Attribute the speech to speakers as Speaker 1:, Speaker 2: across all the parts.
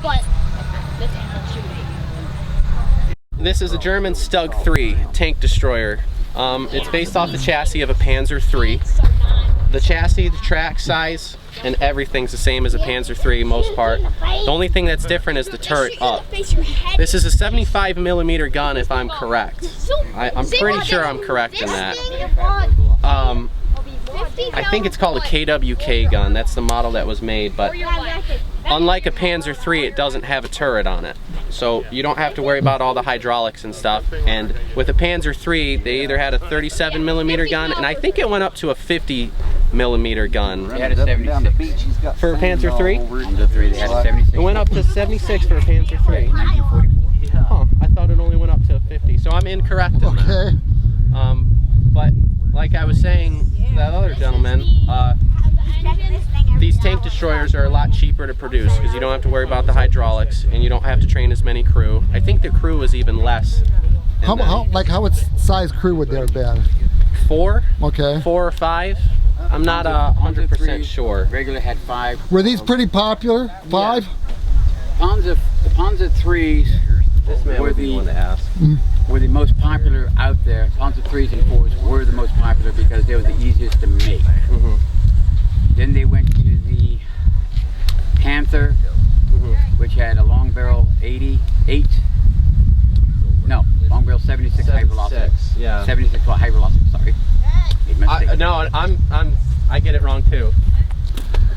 Speaker 1: but the tank will shoot it.
Speaker 2: This is a German Stug 3 tank destroyer. It's based off the chassis of a Panzer 3. The chassis, the track size, and everything's the same as a Panzer 3 most part. The only thing that's different is the turret up. This is a 75mm gun if I'm correct. I'm pretty sure I'm correct in that. I think it's called a KWK gun. That's the model that was made, but unlike a Panzer 3, it doesn't have a turret on it. So you don't have to worry about all the hydraulics and stuff. And with a Panzer 3, they either had a 37mm gun, and I think it went up to a 50mm gun.
Speaker 3: They had a 76.
Speaker 2: For a Panzer 3?
Speaker 3: Panzer 3, they had a 76.
Speaker 2: It went up to 76 for a Panzer 3.
Speaker 3: 1944.
Speaker 2: Huh, I thought it only went up to 50, so I'm incorrect in that. But like I was saying, that other gentleman, these tank destroyers are a lot cheaper to produce because you don't have to worry about the hydraulics and you don't have to train as many crew. I think the crew was even less.
Speaker 4: How what size crew would there have been?
Speaker 2: 4?
Speaker 4: Okay.
Speaker 2: 4 or 5? I'm not 100% sure.
Speaker 3: Regular had 5.
Speaker 4: Were these pretty popular? 5?
Speaker 3: The Panzer 3s
Speaker 2: This man would be the one to ask.
Speaker 3: Were the most popular out there. Panzer 3s and 4s were the most popular because they were the easiest to make. Then they went to the Panther, which had a long barrel 88. No, long barrel 76 high velocity.
Speaker 2: Yeah.
Speaker 3: 76 high velocity. Sorry.
Speaker 2: No, I get it wrong too.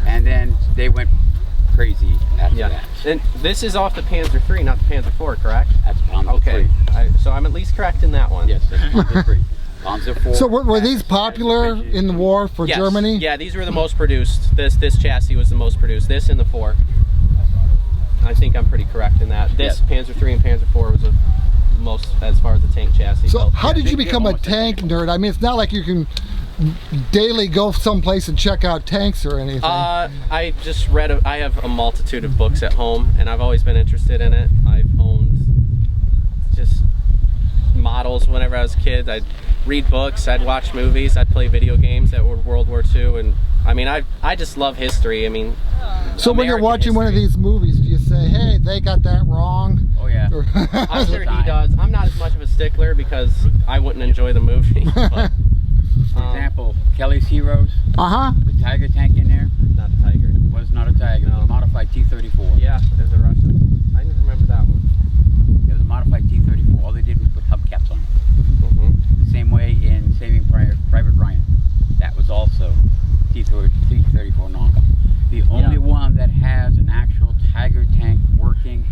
Speaker 3: And then they went crazy after that.
Speaker 2: And this is off the Panzer 3, not the Panzer 4, correct?
Speaker 3: That's Panzer 3.
Speaker 2: So I'm at least correct in that one.
Speaker 3: Yes, that's Panzer 3. Panzer 4.
Speaker 4: So were these popular in the war for Germany?
Speaker 2: Yeah, these were the most produced. This chassis was the most produced. This and the 4. I think I'm pretty correct in that. This Panzer 3 and Panzer 4 was the most as far as the tank chassis.
Speaker 4: So how did you become a tank nerd? I mean, it's not like you can daily go someplace and check out tanks or anything.
Speaker 2: I just read, I have a multitude of books at home and I've always been interested in it. I've owned just models whenever I was a kid. I'd read books, I'd watch movies, I'd play video games that were World War II, and I mean, I just love history. I mean,
Speaker 4: so when you're watching one of these movies, do you say, hey, they got that wrong?
Speaker 3: Oh yeah.
Speaker 2: I'm sure he does. I'm not as much of a stickler because I wouldn't enjoy the movie. But,
Speaker 3: for example, Kelly's Heroes. The Tiger tank in there.
Speaker 2: Not a Tiger.
Speaker 3: Was not a Tiger. It was a modified T-34.
Speaker 2: Yeah, there's a Russian. I didn't remember that one.
Speaker 3: It was a modified T-34. All they did was put hubcaps on it. The same way in Saving Private Ryan. That was also T-34 knockoff. The only one that has an actual Tiger tank working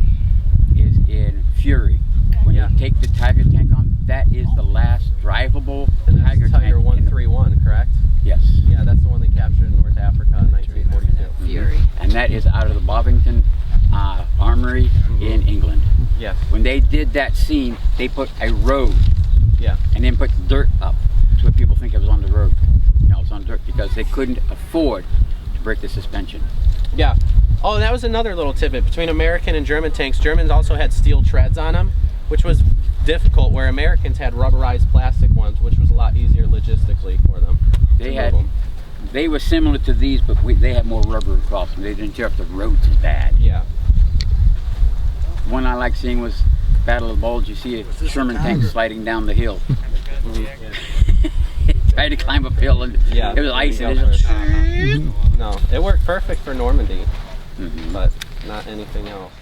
Speaker 3: is in Fury. When you take the Tiger tank on, that is the last drivable Tiger tank.
Speaker 2: Tiger 131, correct?
Speaker 3: Yes.
Speaker 2: Yeah, that's the one they captured in North Africa in 1942.
Speaker 1: Fury.
Speaker 3: And that is out of the Bovington Armory in England.
Speaker 2: Yes.
Speaker 3: When they did that scene, they put a road.
Speaker 2: Yeah.
Speaker 3: And then put dirt up. That's what people think it was on the road. No, it's on dirt because they couldn't afford to break the suspension.
Speaker 2: Yeah. Oh, and that was another little tidbit. Between American and German tanks, Germans also had steel treads on them, which was difficult, where Americans had rubberized plastic ones, which was a lot easier logistically for them.
Speaker 3: They were similar to these, but they had more rubber across them. They didn't tear up the roads as bad.
Speaker 2: Yeah.
Speaker 3: One I like seeing was Battle of the Bulge. You see a Sherman tank sliding down the hill. Tried to climb up hill and it was ice.
Speaker 2: No, it worked perfect for Normandy, but not anything else.